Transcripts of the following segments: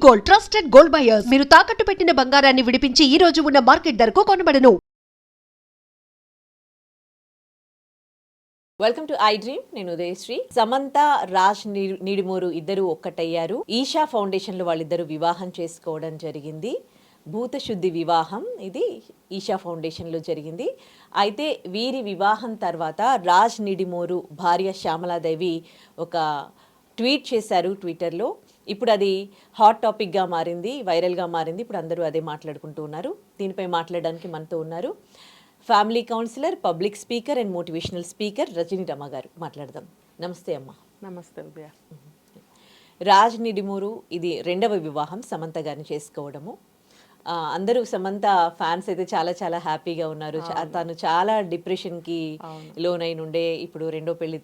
Gold, trusted gold buyers. మీరు తాకట్టు పెట్టిన బంగారాన్ని విడిపించి ఈ రోజు ఉన్న మార్కెట్ ధరకు కొనబడను. Welcome to I dream. నేను ఉదయశ్రీ. సమంత, రాజ్ నిడిమూరు ఇద్దరు ఒక్కటయ్యారు. ఈషా ఫౌండేషన్ లో వాళ్ళిద్దరు వివాహం చేసుకోవడం జరిగింది. భూతశుద్ధి వివాహం ఇది ఈషా ఫౌండేషన్ లో జరిగింది. అయితే వీరి వివాహం తర్వాత రాజ్ నిడిమూరు భార్య శ్యామలాదేవి ఒక ట్వీట్ చేశారు ట్విట్టర్లో. ఇప్పుడు అది హాట్ టాపిక్గా మారింది, వైరల్గా మారింది. ఇప్పుడు అందరూ అదే మాట్లాడుకుంటూ ఉన్నారు. దీనిపై మాట్లాడడానికి మనతో ఉన్నారు family counsellor, public speaker and motivational speaker Rajani Rama garu. మాట్లాడదాం. నమస్తే అమ్మ. నమస్తే ఉదయ. రాజ్ నిడిమూరు ఇది రెండవ వివాహం సమంత గారిని చేసుకోవడము. అందరూ సమంత ఫ్యాన్స్ అయితే చాలా చాలా హ్యాపీగా ఉన్నారు. తను చాలా డిప్రెషన్కి లోనైన ఉండే ఇప్పుడు రెండో పెళ్లి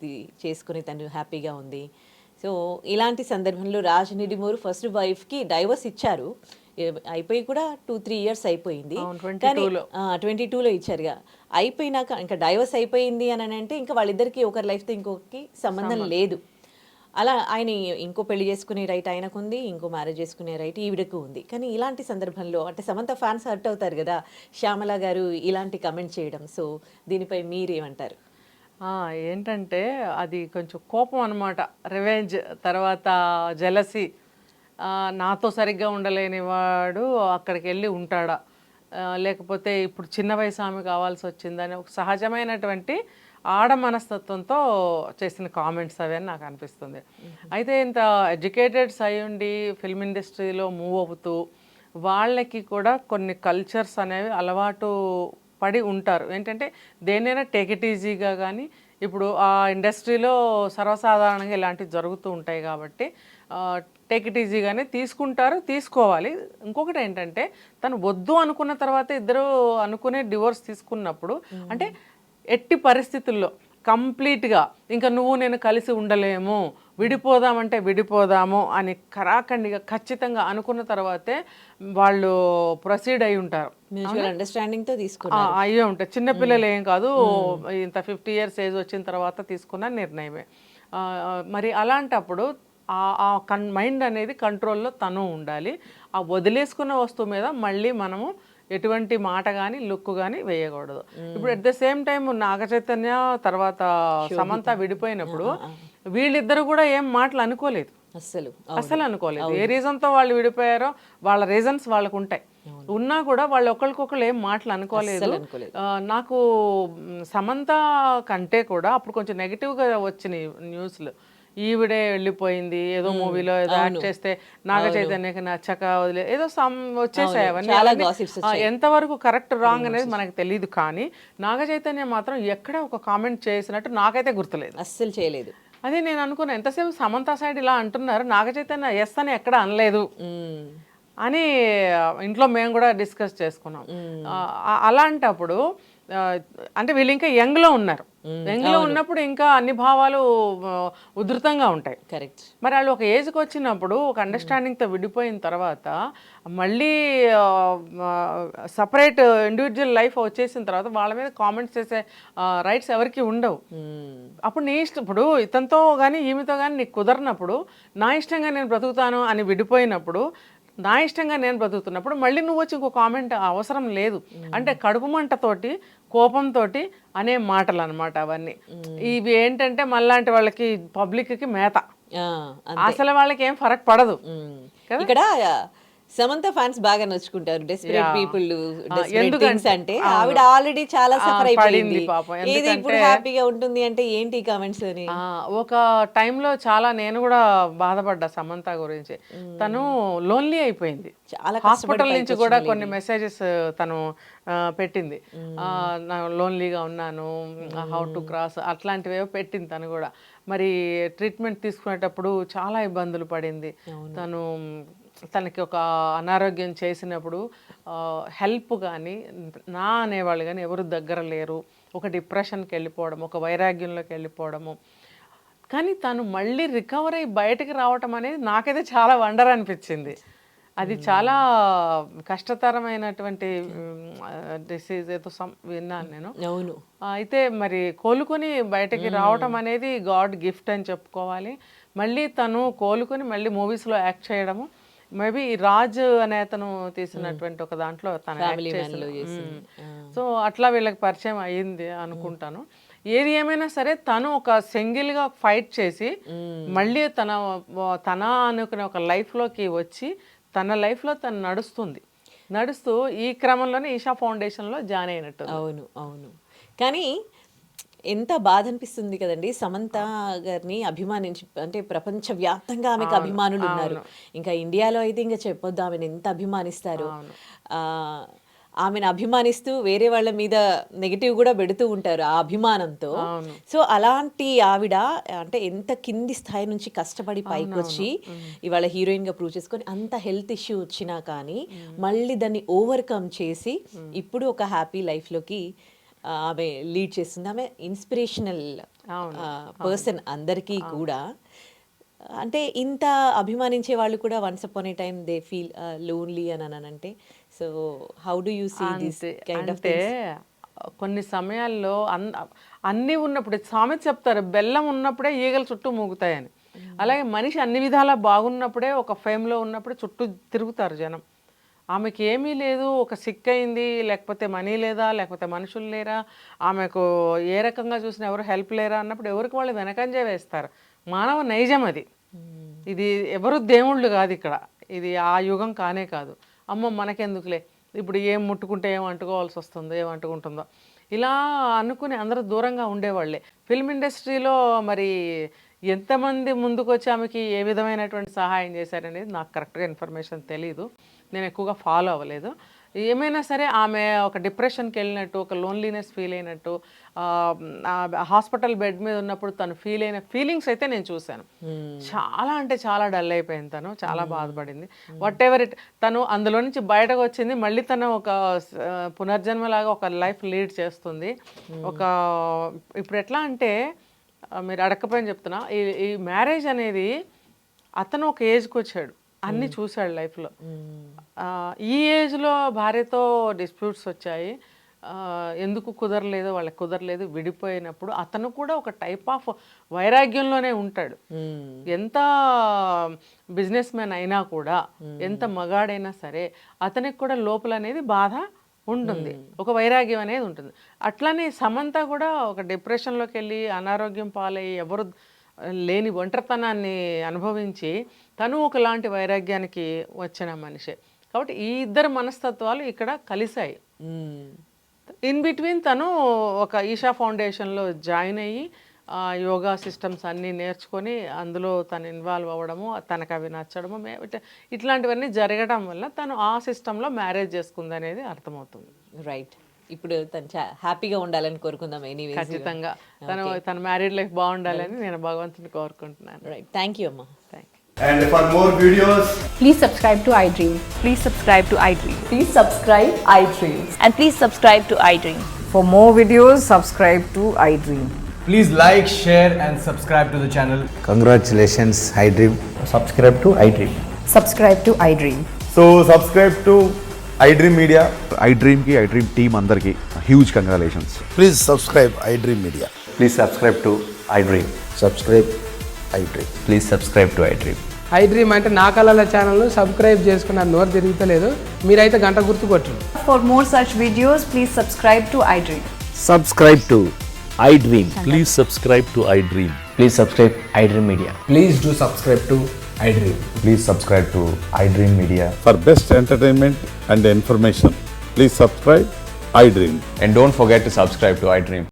చేసుకుని తను హ్యాపీగా ఉంది. సో ఇలాంటి సందర్భంలో రాజ్ నిడిమూరు ఫస్ట్ వైఫ్కి డైవర్స్ ఇచ్చారు. అయిపోయి కూడా 2-3 years అయిపోయింది. కానీ 22లో ఇచ్చారుగా. అయిపోయినాక ఇంకా డైవర్స్ అయిపోయింది అని అంటే ఇంకా వాళ్ళిద్దరికి ఒకరి లైఫ్తో ఇంకొకరికి సంబంధం లేదు. అలా ఆయన ఇంకో పెళ్లి చేసుకునే రైట్ ఆయనకు ఉంది, ఇంకో మ్యారేజ్ చేసుకునే రైట్ ఈవిడకు ఉంది. కానీ ఇలాంటి సందర్భంలో అంటే సమంత ఫ్యాన్స్ హర్ట్ అవుతారు కదా శ్యామల గారు ఇలాంటి కమెంట్ చేయడం. సో దీనిపై మీరేమంటారు? ఏంటంటే అది కొంచెం కోపం అనమాట. రివెంజ్, తర్వాత జెలసీ. నాతో సరిగ్గా ఉండలేని వాడు అక్కడికి వెళ్ళి ఉంటాడా, లేకపోతే ఇప్పుడు చిన్న వయసు ఆమె కావాల్సి వచ్చిందని ఒక సహజమైనటువంటి ఆడ మనస్తత్వంతో చేసిన కామెంట్స్ అవి అని నాకు అనిపిస్తుంది. అయితే ఇంత ఎడ్యుకేటెడ్స్ అయ్యుండి ఫిల్మ్ ఇండస్ట్రీలో మూవ్ అవుతూ వాళ్ళకి కూడా కొన్ని కల్చర్స్ అనేవి అలవాటు పడి ఉంటారు. ఏంటంటే దేన్నైనా టేక్ ఇట్ ఈజీగా, కానీ ఇప్పుడు ఆ ఇండస్ట్రీలో సర్వసాధారణంగా ఇలాంటివి జరుగుతూ ఉంటాయి కాబట్టి టేక్ ఇట్ ఈజీగానే తీసుకుంటారు, తీసుకోవాలి. ఇంకొకటి ఏంటంటే తను వద్దు అనుకున్న తర్వాత ఇద్దరు అనుకునే డివోర్స్ తీసుకున్నప్పుడు అంటే ఎట్టి పరిస్థితుల్లో కంప్లీట్గా ఇంకా నువ్వు నేను కలిసి ఉండలేము, విడిపోదామంటే విడిపోదాము అని కరాఖండిగా ఖచ్చితంగా అనుకున్న తర్వాతే వాళ్ళు ప్రొసీడ్ అయి ఉంటారు. అండర్స్టాండింగ్తో అయ్యే ఉంటాయి. చిన్నపిల్లలు ఏం కాదు, ఇంత 50 years ఏజ్ వచ్చిన తర్వాత తీసుకున్న నిర్ణయమే. మరి అలాంటప్పుడు ఆ మైండ్ అనేది కంట్రోల్లో తను ఉండాలి. ఆ వదిలేసుకున్న వస్తువు మీద మళ్ళీ మనము ఎటువంటి మాట కానీ లుక్ కానీ వేయకూడదు. ఇప్పుడు at the same time Naga Chaitanya తర్వాత సమంత విడిపోయినప్పుడు వీళ్ళిద్దరు కూడా ఏం మాటలు అనుకోలేదు, అసలు అనుకోలేదు. ఏ రీజన్తో వాళ్ళు విడిపోయారో వాళ్ళ రీజన్స్ వాళ్ళకు ఉంటాయి. ఉన్నా కూడా వాళ్ళు ఒకరికొకరు ఏం మాటలు అనుకోలేదు. నాకు సమంత కంటే కూడా అప్పుడు కొంచెం నెగిటివ్గా వచ్చినాయి న్యూస్లు. ఈవిడే వెళ్ళిపోయింది, ఏదో మూవీలో ఏదో యాక్ట్ చేస్తే నాగ చైతన్యకి నచ్చక వదిలే ఏదో వచ్చేసాయి. అవన్నీ ఎంతవరకు కరెక్ట్ రాంగ్ అనేది మనకు తెలియదు. కానీ నాగ చైతన్య మాత్రం ఎక్కడ ఒక కామెంట్ చేసినట్టు నాకైతే గుర్తులేదు, అస్సలు చేయలేదు. అదే నేను అనుకున్నా, ఎంతసేపు సమంత సైడ్ ఇలా అంటున్నారు, నాగ చైతన్య ఎస్ అని ఎక్కడ అనలేదు అని ఇంట్లో మేము కూడా డిస్కస్ చేసుకున్నాం. అలాంటప్పుడు అంటే వీళ్ళు ఇంకా యంగ్లో ఉన్నారు. యంగ్లో ఉన్నప్పుడు ఇంకా అన్ని భావాలు ఉధృతంగా ఉంటాయి. కరెక్ట్. మరి వాళ్ళు ఒక ఏజ్కి వచ్చినప్పుడు ఒక అండర్స్టాండింగ్తో విడిపోయిన తర్వాత మళ్ళీ సపరేట్ ఇండివిజువల్ లైఫ్ వచ్చేసిన తర్వాత వాళ్ళ మీద కామెంట్స్ చేసే రైట్స్ ఎవరికి ఉండవు. అప్పుడు నీ ఇష్టం, ఇప్పుడు ఇతనితో కానీ ఈమెతో కానీ నీకు కుదరినప్పుడు నా ఇష్టంగా నేను బ్రతుకుతాను అని విడిపోయినప్పుడు, నా ఇష్టంగా నేను బ్రతుకుతున్నప్పుడు మళ్ళీ నువ్వు వచ్చి ఇంకో కామెంట్ అవసరం లేదు. అంటే కడుపు మంటతోటి, కోపంతో అనే మాటలు అనమాట అవన్నీ. ఇవి ఏంటంటే మళ్ళాంటి వాళ్ళకి పబ్లిక్కి మేత, అసలు వాళ్ళకి ఏం ఫరక్ పడదు. ఇక్కడ సమంత ఫ్యాన్స్ బాగా నచ్చుకుంటారు. డెస్పరేట్ పీపుల్ అంటే ఆవిడ ఆల్రెడీ చాలా సఫర్ అయిపోయింది. ఏది ఇప్పుడు హ్యాపీగా ఉంటుంది అంటే ఏంటి కామెంట్స్ అని ఒక టైంలో చాలా నేను కూడా బాధపడ్డా సమంత గురించి. తను లోన్లీ అయిపోయింది. చాలా హాస్పిటల్ నుంచి కూడా కొన్ని మెసేజెస్ తను పెట్టింది. లోన్లీగా ఉన్నాను, హౌ టు క్రాస్ అట్లాంటివి పెట్టింది తను కూడా. మరి ట్రీట్మెంట్ తీసుకునేటప్పుడు చాలా ఇబ్బందులు పడింది తను. తనకి ఒక అనారోగ్యం చేసినప్పుడు హెల్ప్ కానీ నా అనేవాళ్ళు కానీ ఎవరు దగ్గర లేరు. ఒక డిప్రెషన్కి వెళ్ళిపోవడం, ఒక వైరాగ్యంలోకి వెళ్ళిపోవడము. కానీ తను మళ్ళీ రికవర్ అయ్యి బయటకు రావటం అనేది నాకైతే చాలా వండర్ అనిపించింది. అది చాలా కష్టతరమైనటువంటి డిసీజ్ ఏదో విన్నాను నేను. అవును. అయితే మరి కోలుకొని బయటకి రావటం అనేది గాడ్ గిఫ్ట్ అని చెప్పుకోవాలి. మళ్ళీ తను కోలుకొని మళ్ళీ మూవీస్లో యాక్ట్ చేయడము మేబీ రాజ్ అనే అతను తీసినటువంటి ఒక దాంట్లో తన Family Man లో చేసింది. సో అట్లా వీళ్ళకి పరిచయం అయ్యింది అనుకుంటాను. ఏది ఏమైనా సరే తను ఒక సింగిల్గా ఫైట్ చేసి మళ్ళీ తన అనుకునే ఒక లైఫ్లోకి వచ్చి తన లైఫ్లో తను నడుస్తూ ఈ క్రమంలోనే ఈషా ఫౌండేషన్లో జాయిన్ అయినట్టు. అవును కానీ ఎంత బాధ అనిపిస్తుంది కదండి, సమంత గారిని అభిమానించి, అంటే ప్రపంచవ్యాప్తంగా ఆమెకు అభిమానులు ఉన్నారు. ఇంకా ఇండియాలో అయితే ఇంకా చెప్పొద్దు ఆమెను ఎంత అభిమానిస్తారు. ఆమెను అభిమానిస్తూ వేరే వాళ్ళ మీద నెగిటివ్ కూడా పెడుతూ ఉంటారు ఆ అభిమానంతో. సో అలాంటి ఆవిడ అంటే ఎంత కింది స్థాయి నుంచి కష్టపడి పైకి వచ్చి ఇవాళ హీరోయిన్ గా ప్రూవ్ చేసుకొని అంత హెల్త్ ఇష్యూ వచ్చినా కానీ మళ్ళీ దాన్ని ఓవర్కమ్ చేసి ఇప్పుడు ఒక హ్యాపీ లైఫ్ లోకి ఆమె లీడ్ చేస్తుంది. ఆమె ఇన్స్పిరేషనల్ పర్సన్ అందరికీ కూడా. అంటే ఇంత అభిమానించే వాళ్ళు కూడా once upon a time they feel lonely అని అంటే, so how do you see this kind of అంటే కొన్ని సమయాల్లో అన్నీ ఉన్నప్పుడే సామెత చెప్తారు, బెల్లం ఉన్నప్పుడే ఈగలు చుట్టూ మూగుతాయని. అలాగే మనిషి అన్ని విధాలా బాగున్నప్పుడే, ఒక ఫేమ్లో ఉన్నప్పుడే చుట్టూ తిరుగుతారు జనం. ఆమెకి ఏమీ లేదు, ఒక సిక్ అయింది, లేకపోతే మనీ లేదా, లేకపోతే మనుషులు లేరా, ఆమెకు ఏ రకంగా చూసినా ఎవరు హెల్ప్ లేరా అన్నప్పుడు ఎవరికి వాళ్ళు వెనకంజే వేస్తారు. మానవ నైజం అది. ఇది ఎవరు దేవుళ్ళు కాదు ఇక్కడ, ఇది ఆ యుగం కానే కాదు. అమ్మ మనకెందుకులే, ఇప్పుడు ఏం ముట్టుకుంటే ఏం అంటుకోవాల్సి వస్తుందో, ఏం అంటుకుంటుందో, ఇలా అనుకుని అందరూ దూరంగా ఉండేవాళ్ళే. ఫిల్మ్ ఇండస్ట్రీలో మరి ఎంతమంది ముందుకు వచ్చి ఆమెకి ఏ విధమైనటువంటి సహాయం చేశారనేది నాకు కరెక్ట్గా ఇన్ఫర్మేషన్ తెలీదు, నేను ఎక్కువగా ఫాలో అవ్వలేదు. ఏమైనా సరే ఆమె ఒక డిప్రెషన్కి వెళ్ళినట్టు, ఒక లోన్లీనెస్ ఫీల్ అయినట్టు, హాస్పిటల్ బెడ్ మీద ఉన్నప్పుడు తను ఫీల్ అయిన ఫీలింగ్స్ అయితే నేను చూశాను. చాలా అంటే చాలా డల్ అయిపోయింది తను, చాలా బాధపడింది. వాట్ ఎవర్ ఇట్, తను అందులో నుంచి బయటకు వచ్చింది, మళ్ళీ తను ఒక పునర్జన్మలాగా ఒక లైఫ్ లీడ్ చేస్తుంది. ఇప్పుడు ఎట్లా అంటే మీరు అడగకపోయిన చెప్తున్నా, ఈ మ్యారేజ్ అనేది అతను ఒక ఏజ్కి వచ్చాడు, అన్నీ చూశాడు లైఫ్లో. ఈ ఏజ్లో భార్యతో డిస్ప్యూట్స్ వచ్చాయి, ఎందుకు కుదరలేదు, వాళ్ళకి కుదరలేదు, విడిపోయినప్పుడు అతను కూడా ఒక టైప్ ఆఫ్ వైరాగ్యంలోనే ఉంటాడు. ఎంత బిజినెస్ మ్యాన్ అయినా కూడా, ఎంత మగాడైనా సరే అతనికి కూడా లోపల అనేది బాధ ఉంటుంది, ఒక వైరాగ్యం అనేది ఉంటుంది. అట్లానే సమంత కూడా ఒక డిప్రెషన్లోకి వెళ్ళి అనారోగ్యం పాలయ్యి ఎవరు లేని ఒంటరితనాన్ని అనుభవించి తను ఒకలాంటి వైరాగ్యానికి వచ్చిన మనిషే. కాబట్టి ఈ ఇద్దరు మనస్తత్వాలు ఇక్కడ కలిశాయి. ఇన్ బిట్వీన్ తను ఒక ఈషా ఫౌండేషన్లో జాయిన్ అయ్యి యోగా సిస్టమ్స్ అన్నీ నేర్చుకొని అందులో తను ఇన్వాల్వ్ అవ్వడము, తనకు అవి నచ్చడము, ఇట్లాంటివన్నీ జరగడం వల్ల తను ఆ సిస్టంలో మ్యారేజ్ చేసుకుంది అనేది అర్థమవుతుంది. రైట్. ఇప్పుడు తను హ్యాపీగా ఉండాలని కోరుకుందాం. ఎనీవేస్ ఖచ్చితంగా తన మ్యారీడ్ లైఫ్ బాగుండాలని నేను భగవంతుని కోరుకుంటున్నాను. రైట్, థ్యాంక్ యూ అమ్మా. Thank you. And for more videos, Please subscribe to iDream. Please subscribe to iDream. Please subscribe iDream. And please subscribe to iDream. For more videos, subscribe to iDream. please like, share and subscribe to the channel. Congratulations, iDream. Subscribe to iDream. Subscribe to iDream. So subscribe to iDream Media. iDream ki iDream team andarki huge congratulations. Please subscribe iDream Media. Please subscribe to iDream. Subscribe iDream. Please subscribe to iDream. iDream అంటే నా కళల ఛానల్ను subscribe చేసుకున్న నోరు తిరుగుతలేదు, మీరైతే గంట గుర్తు కొట్టండి. For more such videos, please subscribe to iDream. Subscribe to iDream. Please subscribe to iDream. Please subscribe iDream Media. Please do subscribe to iDream. Please subscribe to iDream Media. For best entertainment and information, please subscribe iDream. And don't forget to subscribe to iDream.